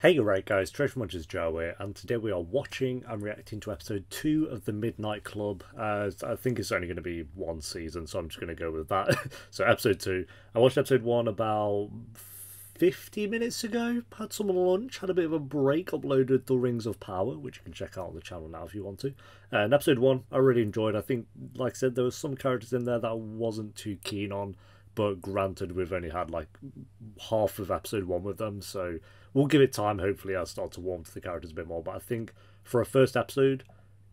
Hey, right guys, TheTrophyMuncher's Joe here, and today we are watching and reacting to episode 2 of The Midnight Club. As I think it's only going to be one season, so I'm just going to go with that. So episode 2. I watched episode 1 about 50 minutes ago, had some lunch, had a bit of a break, uploaded The Rings of Power, which you can check out on the channel now if you want to. And episode 1, I really enjoyed. I think, like I said, there were some characters in there that I wasn't too keen on, but granted, we've only had like half of episode 1 with them, so we'll give it time. Hopefully I'll start to warm to the characters a bit more. But I think for a first episode,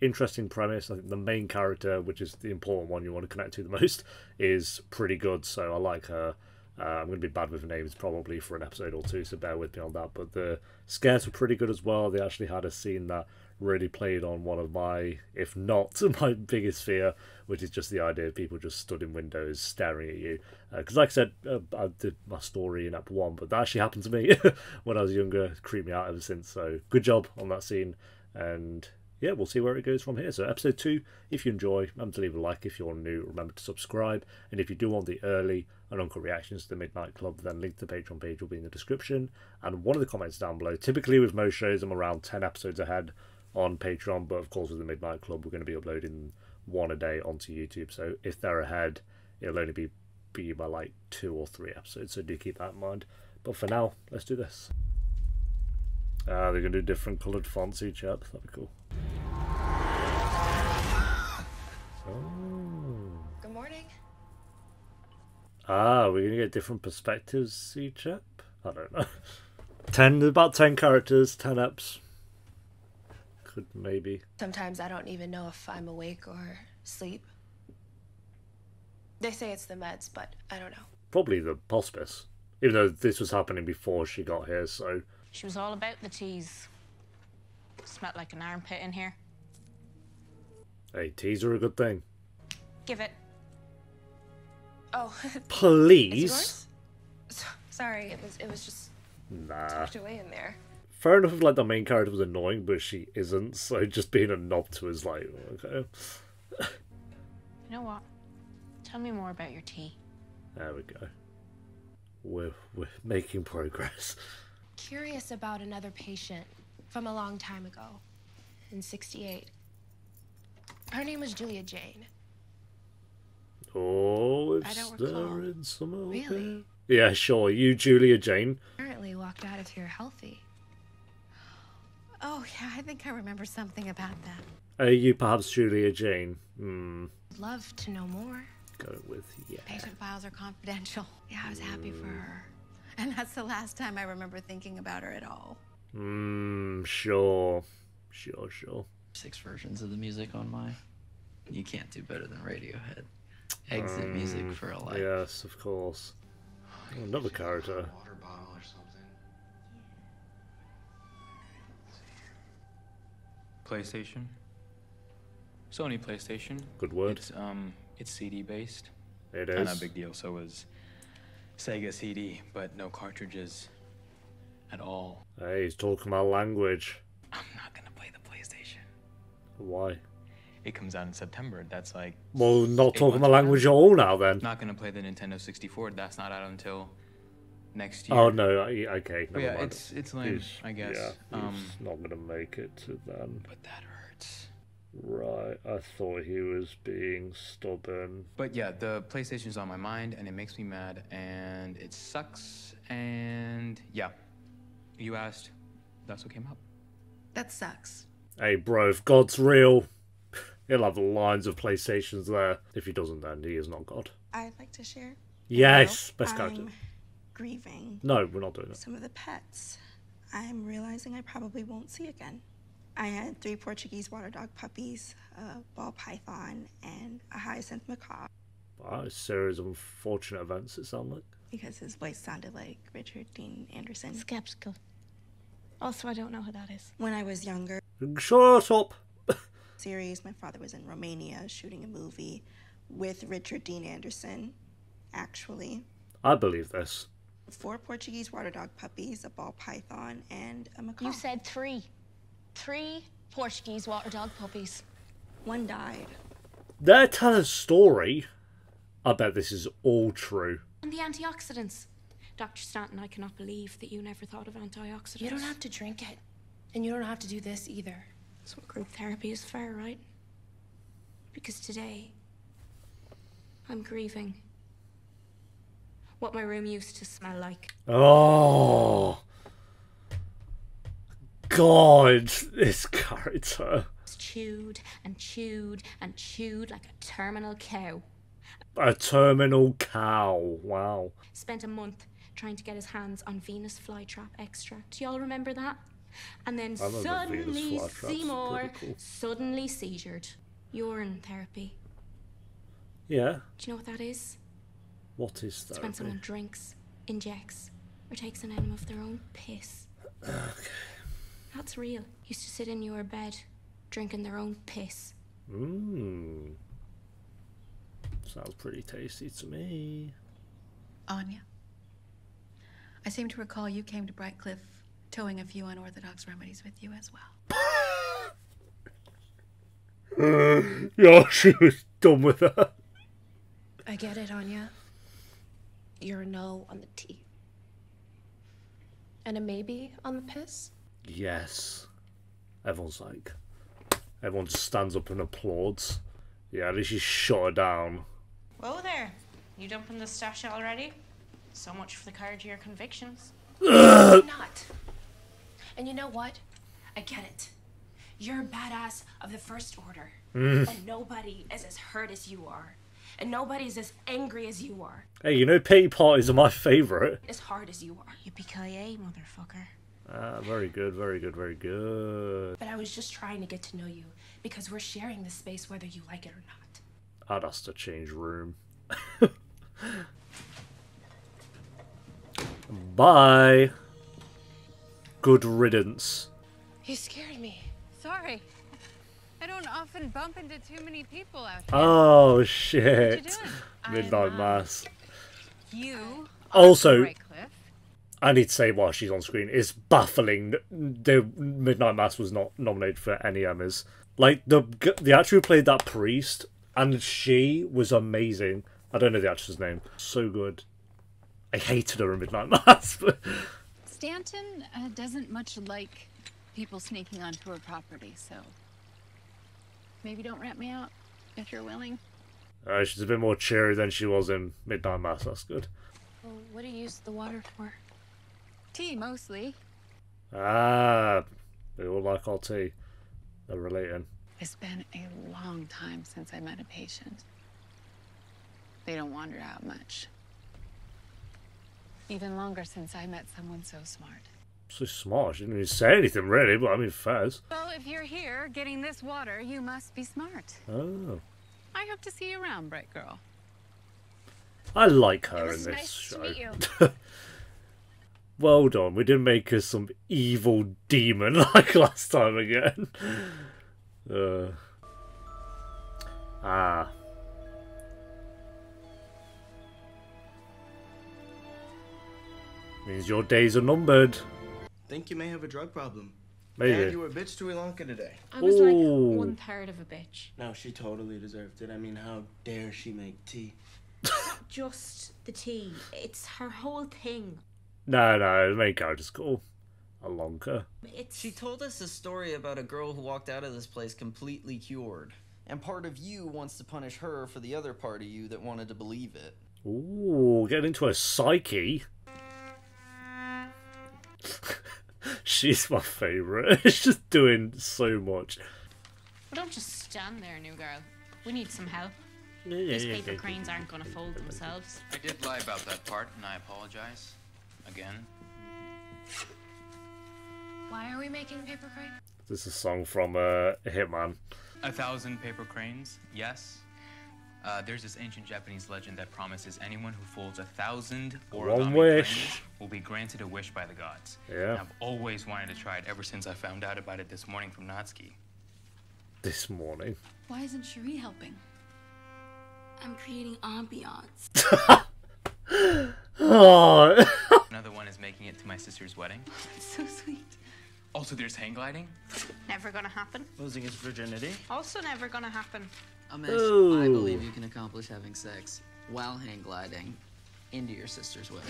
interesting premise. I think the main character, which is the important one you want to connect to the most, is pretty good. So I like her. I'm going to be bad with names probably for an episode or two, so bear with me on that. But the scares were pretty good as well. They actually had a scene that really played on one of my, if not my biggest fear, which is just the idea of people just stood in windows staring at you. Because like I said, I did my story in Act 1, but that actually happened to me when I was younger. It creeped me out ever since. So good job on that scene. And yeah, we'll see where it goes from here. So episode 2, if you enjoy, remember to leave a like. If you're new, remember to subscribe. And if you do want the early and uncut reactions to the Midnight Club, then link to the Patreon page will be in the description. And one of the comments down below. Typically with most shows, I'm around 10 episodes ahead on Patreon. But of course with the Midnight Club, we're going to be uploading one a day onto YouTube. So if they're ahead, it'll only be by like 2 or 3 episodes. So do keep that in mind. But for now, let's do this. They're going to do different coloured fonts each up. That'd be cool. Oh. Good morning. We're going to get different perspectives each up? I don't know. About 10 characters, 10 eps. Could maybe. Sometimes I don't even know if I'm awake or asleep. They say it's the meds, but I don't know. Probably the hospice. Even though this was happening before she got here, so... She was all about the teas. Smelled like an armpit in here. Hey, teas are a good thing. Give it. Oh. Please? Sorry, it was just tucked away in there. Fair enough if like the main character was annoying, but she isn't, so just being a knob to her is like, okay. You know what? Tell me more about your tea. There we go. We're making progress. Curious about another patient from a long time ago, in '68. Her name was Julia Jane. Oh, I it's don't recall. stirring some Really? Yeah, sure. You, Julia Jane. Apparently walked out of here healthy. Oh, yeah, I think I remember something about that. Are you perhaps Julia Jane? Love to know more. Going with, yeah. Patient files are confidential. Yeah, I was happy for her. And that's the last time I remember thinking about her at all. Sure. 6 versions of the music on mine. You can't do better than Radiohead. Exit music for a life. Yes, of course. Oh, another character. Water bottle or something. PlayStation. Sony PlayStation. Good word. It's CD based. It is. Kind of a big deal. So was Sega CD, but no cartridges at all. Hey, he's talking about language. I'm not gonna play the PlayStation. Why? It comes out in September. That's like. Well, not 8 talking months about language at all now then. Not gonna play the Nintendo 64. That's not out until next year. Oh no, okay. But Never yeah, mind. it's lame, He's- I guess. Yeah, he's not gonna make it to then. But that hurts. Right, I thought he was being stubborn. But yeah, the PlayStation's on my mind, and it makes me mad, and it sucks. And yeah, you asked, that's what came up. That sucks. Hey bro, if God's real, he'll have lines of PlayStations there. If he doesn't, then he is not God. I'd like to share. Yes, best character. I'm grieving No, we're not doing it. some of the pets I'm realizing I probably won't see again. I had 3 Portuguese water dog puppies, a ball python, and a hyacinth macaw. Wow, a series of unfortunate events, it sounds like. Because his voice sounded like Richard Dean Anderson. Skeptical. Also, I don't know who that is. When I was younger, Shut up! series, my father was in Romania shooting a movie with Richard Dean Anderson, actually. I believe this. 4 Portuguese water dog puppies, a ball python, and a macaw. You said 3. 3 Portuguese water dog puppies. 1 died. They're telling a story. I bet this is all true. And the antioxidants. Dr. Stanton, I cannot believe that you never thought of antioxidants. You don't have to drink it. And you don't have to do this either. That's what group therapy is for, right? Because today, I'm grieving what my room used to smell like. Oh, God, this character. It's chewed and chewed and chewed like a terminal cow. A terminal cow. Wow. Spent a month trying to get his hands on Venus flytrap extract. Do y'all remember that? And then suddenly Seymour suddenly seizured. Urine therapy. Yeah. Do you know what that is? What is It's that? when someone drinks, injects, or takes an enema of their own piss. Okay. That's real. Used to sit in your bed, drinking their own piss. Mmm. Sounds pretty tasty to me. Anya, I seem to recall you came to Brightcliff towing a few unorthodox remedies with you as well. Yeah, she was done with her. I get it, Anya. You're a no on the tea. And a maybe on the piss? Yes. Everyone just stands up and applauds. Yeah, at least she shut her down. Whoa there. You dumping the stash already? So much for the courage of your convictions. I'm not. And you know what? I get it. You're a badass of the First Order. And nobody is as hurt as you are. And nobody's as angry as you are. Hey, you know pity parties are my favourite. As hard as you are. Yippee-ki-yay, motherfucker. Ah, very good, very good, very good. But I was just trying to get to know you. Because we're sharing this space whether you like it or not. I'd ask to change room. Bye. Good riddance. You scared me. Sorry. I don't often bump into too many people out here. Oh shit. What you doing? Midnight Mass. You Also, Brightcliff. I need to say while she's on screen, it's baffling the Midnight Mass was not nominated for any Emmys. Like, the actor who played that priest, and she was amazing. I don't know the actress' name. So good. I hated her in Midnight Mass. But... Stanton doesn't much like people sneaking onto her property, so maybe don't rat me out if you're willing. She's a bit more cheery than she was in Midnight Mass. That's good. Well, what do you use the water for? Tea, mostly. Ah, they all like our tea. They're relating. It's been a long time since I met a patient. They don't wander out much. Even longer since I met someone so smart. So smart. She didn't even say anything really, but I mean, fairs. Well, if you're here getting this water, you must be smart. Oh. I hope to see you around, bright girl. I like her It was in this nice show. to meet you. Well done. We didn't make her some evil demon like last time again. Means your days are numbered. Think you may have a drug problem. Maybe. Dad, you were a bitch to Ilonka today. I was Ooh. like 1/3 of a bitch. No, she totally deserved it. I mean, how dare she make tea? Just the tea. It's her whole thing. No, the main character's cool. Ilonka. She told us a story about a girl who walked out of this place completely cured. And part of you wants to punish her for the other part of you that wanted to believe it. Ooh, getting into her psyche. She's my favourite. She's just doing so much. Well, don't just stand there, new girl. We need some help. These paper cranes aren't going to fold themselves. I did lie about that part, and I apologize. Again. Why are we making paper crane? This is a song from Hitman. 1,000 paper cranes, yes. There's this ancient Japanese legend that promises anyone who folds 1,000 One origami wish. cranes will be granted a wish by the gods. Yeah. And I've always wanted to try it ever since I found out about it this morning from Natsuki. This morning. Why isn't Cherie helping? I'm creating ambiance. Oh. Another one is making it to my sister's wedding. It's so sweet. Also, there's hang gliding. Never gonna happen. Losing his virginity. Also never gonna happen. Amish, Ooh. I believe you can accomplish having sex while hang gliding into your sister's way.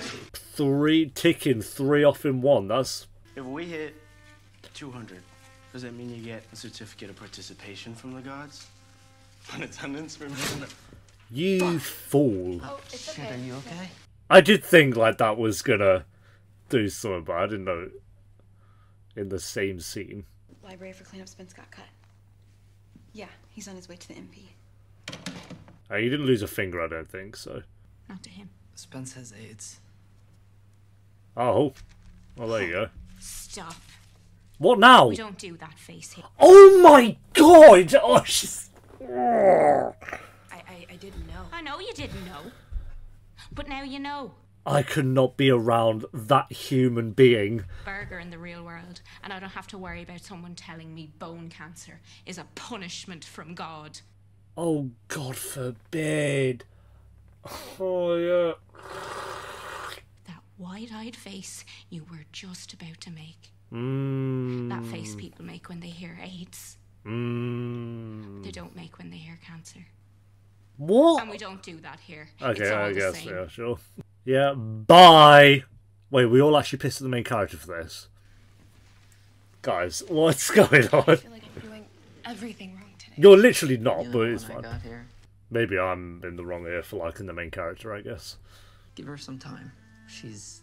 Ticking 3 off in one. That's... If we hit 200, does that mean you get a certificate of participation from the gods? An attendance, remember? You fool. Oh, it's okay. Shit, are you okay? I did think like that was gonna do something, but I didn't know in the same scene. Library for cleanup Spence got cut. Yeah, he's on his way to the MP. He didn't lose a finger, I don't think, so. Not to him. Spence has AIDS. Oh. Well, there you go. Stop. What now? We don't do that face here. Oh my god! Oh, she's... I didn't know. I know you didn't know. But now you know. I could not be around that human being. Burger in the real world, and I don't have to worry about someone telling me bone cancer is a punishment from God. Oh, God forbid. Oh, yeah. That wide-eyed face you were just about to make. That That face people make when they hear AIDS. They don't make when they hear cancer. What? And we don't do that here. Okay, It's all I the guess, same. yeah, sure. Yeah, bye! Wait, we all actually pissed at the main character for this? Guys, what's going on? I feel like I'm doing everything wrong today. You're literally not, You but know, it's when I fine. got here, Maybe I'm in the wrong ear for liking the main character, I guess. give her some time. She's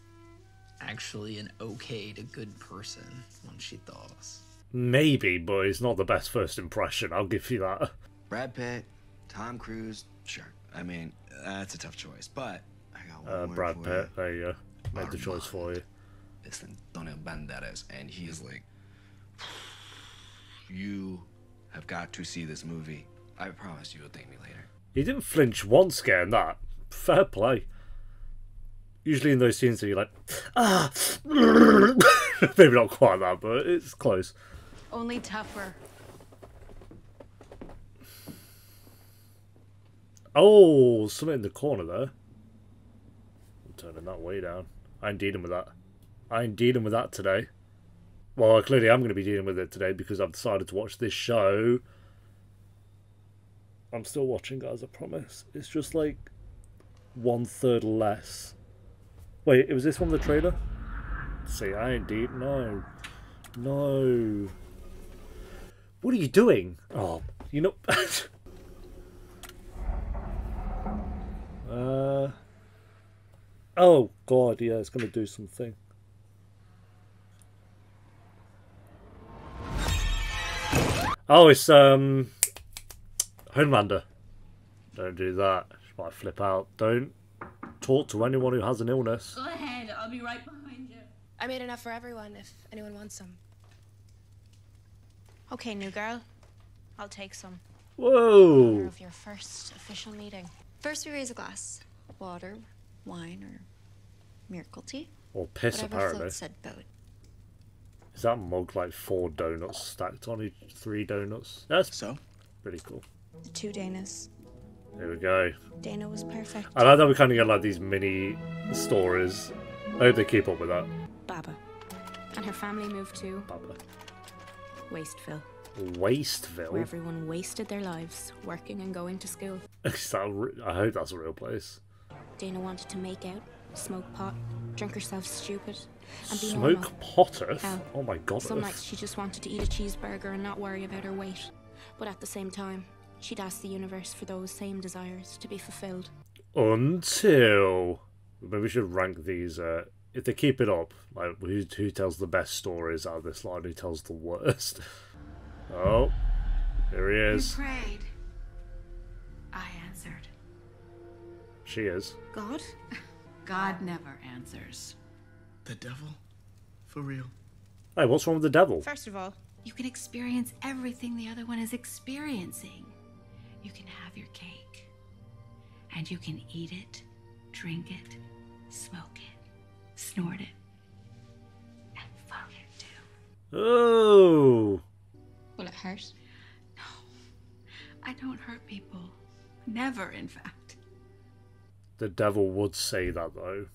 actually an okay to good person when she thaws. Maybe, but it's not the best first impression, I'll give you that. Brad Pitt, Tom Cruise, sure. I mean, that's a tough choice, but I got one word Brad for Pitt, you. there you go. Made the choice for you. It's Antonio Banderas, and he's like, you have got to see this movie. I promise you will thank me later. He didn't flinch once getting that. Fair play. Usually in those scenes you're like, ah, maybe not quite that, but it's close. Only tougher. Oh, something in the corner there. I'm turning that way down. I ain't dealing with that. I ain't dealing with that today. Well, clearly I'm going to be dealing with it today because I've decided to watch this show. I'm still watching, guys, I promise. It's just like 1/3 less. Wait, was this from the trailer? See, I ain't deep. No. No. What are you doing? Oh, you know... Oh, God, yeah, it's going to do something. Oh, it's, Homelander. Don't do that. She might flip out. Don't talk to anyone who has an illness. Go ahead, I'll be right behind you. I made enough for everyone if anyone wants some. Okay, new girl. I'll take some. Whoa! Of your first official meeting. First, we raise a glass. Water, wine, or miracle tea. Or piss, Whatever apparently. floats that boat. Is that mug like 4 donuts stacked on each 3 donuts? That's So? pretty cool. The 2 Danas. There we go. Dana was perfect. I like that we kind of get like these mini stories. I hope they keep up with that. Baba. And her family moved to Baba. Wasteville, where Wasteville? everyone wasted their lives working and going to school. Is that I hope that's a real place. Dana wanted to make out, smoke pot, drink herself stupid, and be normal. Smoke potter? Hell, Oh my god. Some nights she just wanted to eat a cheeseburger and not worry about her weight. But at the same time, she'd ask the universe for those same desires to be fulfilled. Until... Maybe we should rank these, if they keep it up, like, who tells the best stories out of this line, who tells the worst? Oh, here he You is. prayed. I answered. She is. God? God never answers. The devil? For real? Hey, what's wrong with the devil? First of all, you can experience everything the other one is experiencing. You can have your cake. And you can eat it, drink it, smoke it, snort it, and fuck it too. Oh! Will it hurt? No, I don't hurt people. Never, in fact. The devil would say that, though.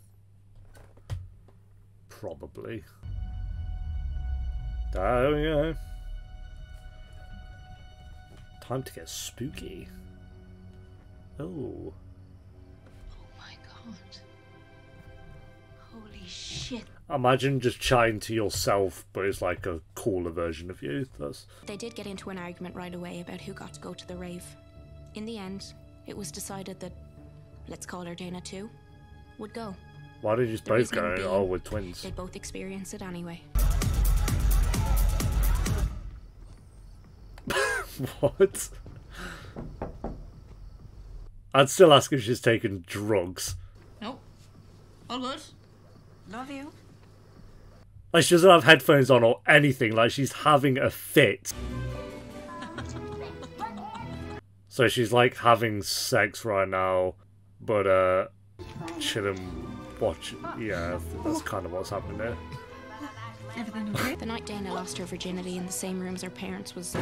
Probably. There we go. Time to get spooky. Oh. Oh my god. shit. Imagine just chatting to yourself, but it's like a cooler version of you. They did get into an argument right away about who got to go to the rave. In the end, it was decided that, let's call her Dana 2, would go. Why did you just both go? Oh, we're twins. They'd both experience it anyway. What? I'd still ask if she's taken drugs. Nope. All good. Love you. Like, she doesn't have headphones on or anything. Like, she's having a fit. So she's, like, having sex right now, but, chilling, watch. Yeah, that's kind of what's happening there. Everything okay? The night Dana lost her virginity in the same room as her parents was...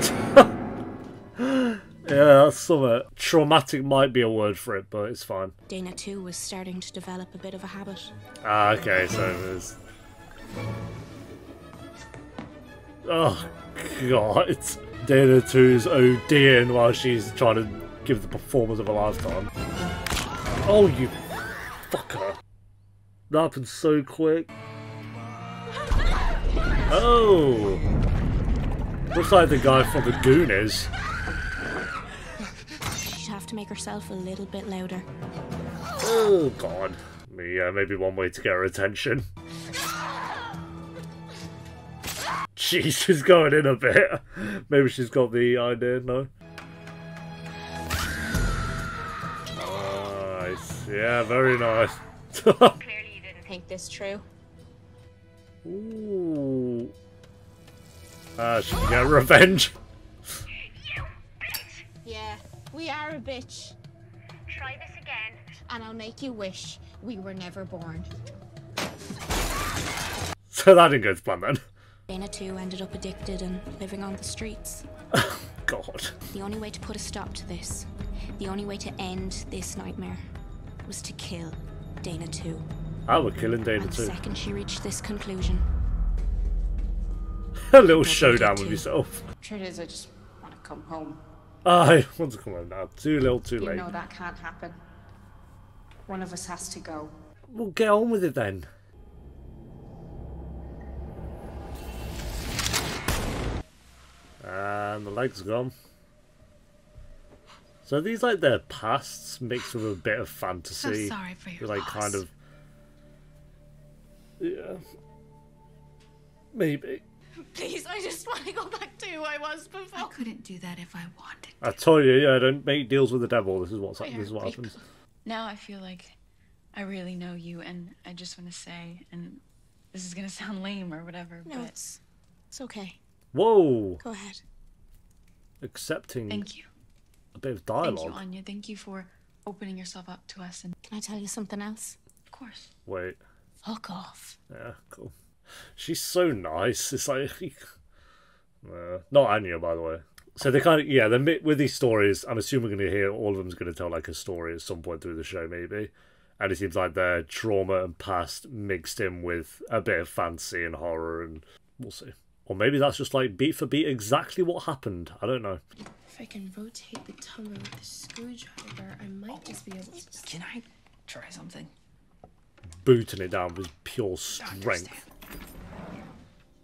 Yeah, that's something. Traumatic might be a word for it, but it's fine. Dana 2 was starting to develop a bit of a habit. Ah, okay, so there's... Oh, God. Dana 2's ODing while she's trying to give the performance of a lifetime. Oh, you fucker. That happened so quick. Oh! Looks like the guy from the Goonies. She'd have to make herself a little bit louder. Oh, God. Yeah, maybe one way to get her attention. Jeez, she's going in a bit. Maybe she's got the idea, no? Nice. Yeah, very nice. Clearly you didn't think this true. Ooh. She can get revenge. You bitch! Yeah, we are a bitch. Try this again, and I'll make you wish we were never born. So that didn't go to plan then. Dana 2 ended up addicted and living on the streets. God. The only way to put a stop to this, the only way to end this nightmare, was to kill Dana 2. Ah, we're killing Dana And 2. the second she reached this conclusion, A little showdown with yourself. truth is, I just want to come home. I want to come home now. Too little, too You late. know that can't happen. One of us has to go. Well, get on with it then. And the leg's gone. So these like their pasts mixed with a bit of fantasy. So sorry for your like loss. kind of. Yeah. Maybe. Please, I just want to go back to who I was before. I couldn't do that if I wanted. I told you, yeah, don't make deals with the devil. This is what happens. Now I feel like I really know you, and I just want to say, and this is gonna sound lame or whatever, No, but it's okay. Whoa! Go ahead. Accepting thank you. a bit of Thank dialogue. you, Anya. Thank you for opening yourself up to us. And Can I tell you something else? of course. Wait. Fuck off. Yeah, cool. She's so nice. It's like... not Anya, by the way. So they kind of... Yeah, they're with these stories. I'm assuming we're going to hear all of them's going to tell like a story at some point through the show, maybe. And it seems like their trauma and past mixed in with a bit of fantasy and horror, and we'll see. Or maybe that's just like beat for beat exactly what happened. I don't know. If I can rotate the tumbler with the screwdriver, I might just be able to... Can I try something? Booting it down with pure strength.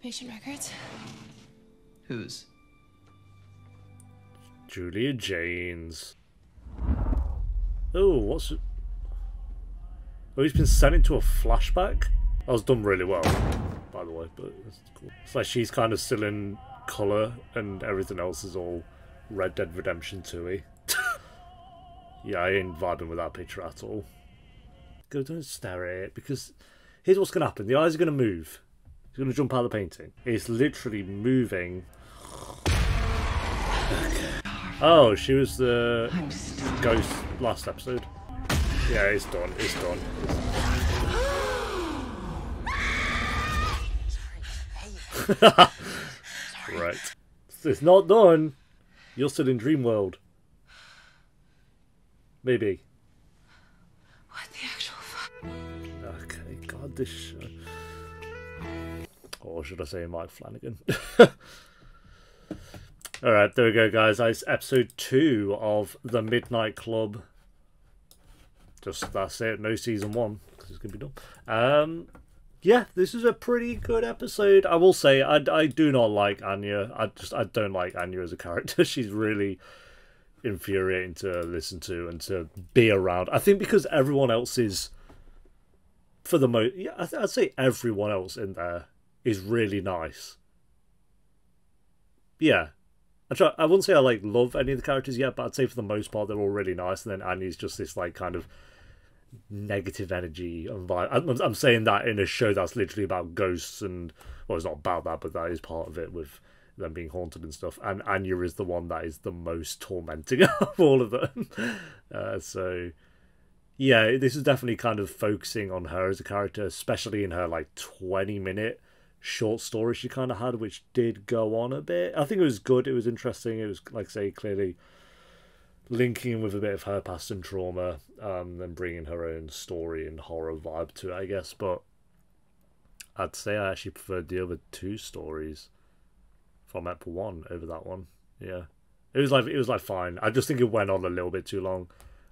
Patient records. Whose? Julia Jane's. Oh, what's it? Oh, he's been sent into a flashback? That was done really well, by the way, but it's cool. It's like she's kind of still in colour and everything else is all Red Dead Redemption 2-y. Yeah, I ain't vibing with that picture at all. Go, don't stare at it, because here's what's going to happen. The eyes are going to move. It's going to jump out of the painting. It's literally moving. Okay. Oh, she was the ghost last episode. Yeah, it's done. It's done. Right. It's not done. You're still in Dream World. Maybe. What the actual fuck? Okay, God, this show. Or should I say Mike Flanagan? Alright, there we go, guys. That's episode 2 of The Midnight Club. Just, that's it. No season 1, because it's going to be done. yeah, this is a pretty good episode. I will say, I do not like Anya. I don't like Anya as a character. She's really infuriating to listen to and to be around. I think because everyone else is, for the most, yeah, I'd say everyone else in there is really nice. Yeah. I wouldn't say I like love any of the characters yet, but I'd say for the most part they're all really nice, and then Annie's just this like kind of negative energy and vibe. I'm saying that in a show that's literally about ghosts and, well, it's not about that, but that is part of it with them being haunted and stuff. And Anya is the one that is the most tormenting of all of them. So yeah, this is definitely kind of focusing on her as a character, especially in her like 20-minute short story she kind of had, which did go on a bit. I think it was good. It was interesting. It was, like I say, clearly linking with a bit of her past and trauma, and bringing her own story and horror vibe to it, I guess. But I'd say I actually preferred the other two stories from Ep 1 over that one. Yeah, it was like fine. I just think it went on a little bit too long,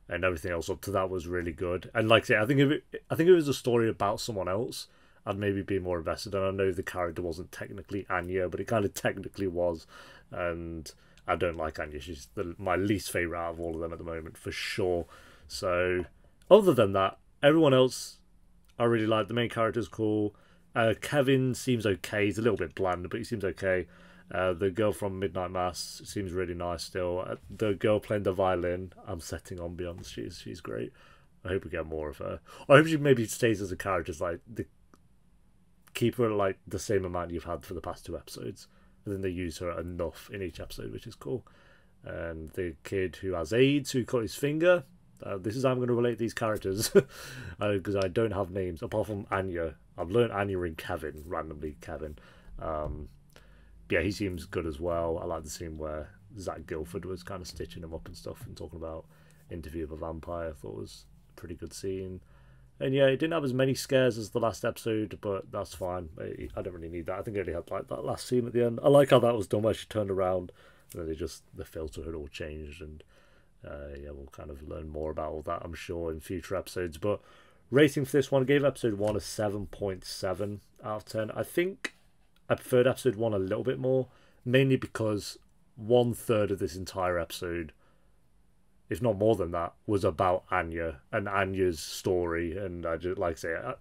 and everything else up to that was really good. And like I say, I think if it was a story about someone else, I'd maybe be more invested. And I know the character wasn't technically Anya, but it kind of technically was. And I don't like Anya. She's my least favourite out of all of them at the moment, for sure. So, other than that, everyone else I really like. The main character's cool. Kevin seems okay. He's a little bit bland, but he seems okay. The girl from Midnight Mass seems really nice still. The girl playing the violin, I'm setting ambiance. She's great. I hope we get more of her. I hope she maybe stays as a character, like keep her like the same amount you've had for the past 2 episodes. And then they use her enough in each episode, which is cool. And the kid who has AIDS, who cut his finger. This is how I'm going to relate these characters. Because I don't have names, apart from Anya. I've learned Anya and Kevin, randomly Kevin. Yeah, he seems good as well. I like the scene where Zach Guilford was kind of stitching him up and stuff and talking about Interview with a Vampire. I thought it was a pretty good scene. And yeah, it didn't have as many scares as the last episode, but that's fine. I don't really need that. I think I only had like that last scene at the end. I like how that was done, where she turned around and then the filter had all changed. And yeah, we'll kind of learn more about all that, I'm sure, in future episodes. But rating for this one, I gave episode 1 a 7.7 out of 10. I think I preferred episode 1 a little bit more, mainly because 1/3 of this entire episode, if not more than that, was about Anya and Anya's story. And I just, like I say, I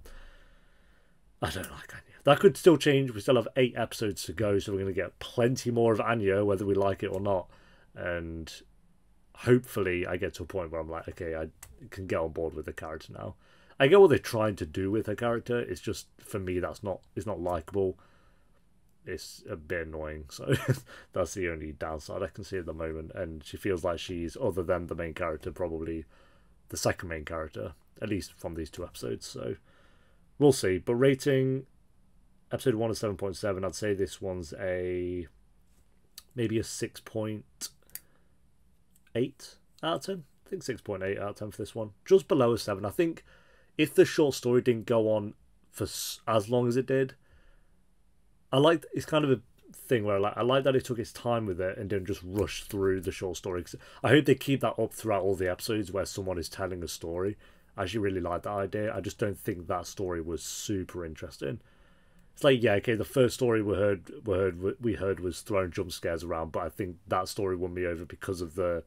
don't like Anya. That could still change. We still have 8 episodes to go, so we're going to get plenty more of Anya, whether we like it or not. And hopefully I get to a point where I'm like, okay, I can get on board with the character now. I get what they're trying to do with her character. It's just, for me, it's not likable. It's a bit annoying, so that's the only downside I can see at the moment. And she feels like she's, other than the main character, probably the second main character, at least from these 2 episodes. So we'll see. But rating, episode 1 is 7.7. I'd say this one's maybe a 6.8 out of 10. I think 6.8 out of 10 for this one, just below a 7. I think if the short story didn't go on for as long as it did, it's kind of a thing where I like that it took its time with it and didn't just rush through the short story. I hope they keep that up throughout all the episodes where someone is telling a story. I actually really like that idea. I just don't think that story was super interesting. It's like, yeah, okay, the first story we heard was throwing jump scares around, but I think that story won me over because of the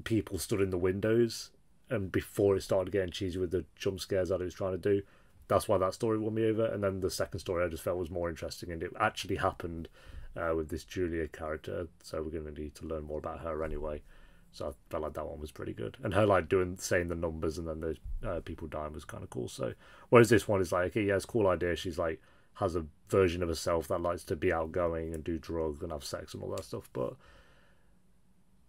people stood in the windows, and before it started getting cheesy with the jump scares that it was trying to do. That's why that story won me over. And then the second story I just felt was more interesting, and it actually happened with this Julia character, so we're going to need to learn more about her anyway. So I felt like that one was pretty good, and her like saying the numbers and then the people dying was kind of cool. So whereas this one is like, okay, yeah, it's a cool idea. She's like has a version of herself that likes to be outgoing and do drugs and have sex and all that stuff, but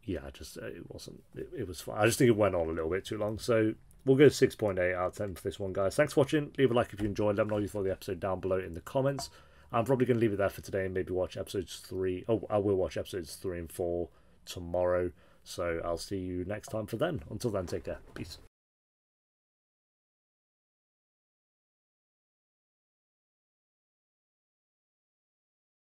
yeah, it was fine. I just think it went on a little bit too long. So we'll go 6.8 out of 10 for this one, guys. Thanks for watching. Leave a like if you enjoyed. Let me know what you thought of the episode down below in the comments. I'm probably going to leave it there for today and maybe watch episodes 3. Oh, I will watch episodes 3 and 4 tomorrow. So I'll see you next time for then. Until then, take care. Peace.